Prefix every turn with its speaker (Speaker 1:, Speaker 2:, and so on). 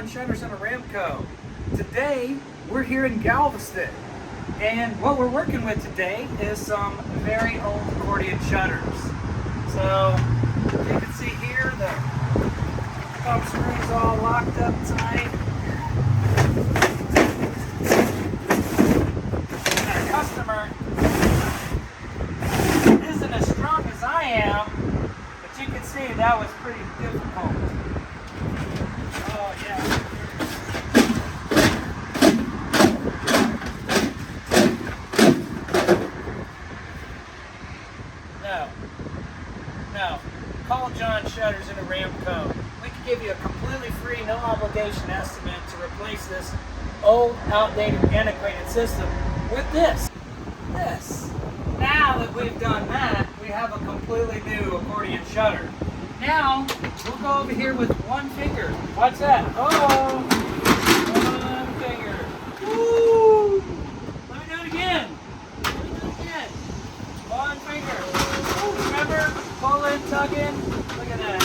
Speaker 1: Accordion Shutters and Aramco. Today, we're here in Galveston. And what we're working with today is some very old accordion shutters. So, you can see here, the pump screw's all locked up tight. And our customer isn't as strong as I am, but you can see that was pretty difficult. Oh yeah. No. Call John Shutters and Aramco. We can give you a completely free, no obligation estimate to replace this old, outdated, antiquated system with this. Now that we've done that, we have a completely new accordion shutter. Now, we'll go over here with one finger. What's that? Oh! One finger. Woo! Let me do it again. One finger. Ooh, remember? Pull in, tug in. Look at that.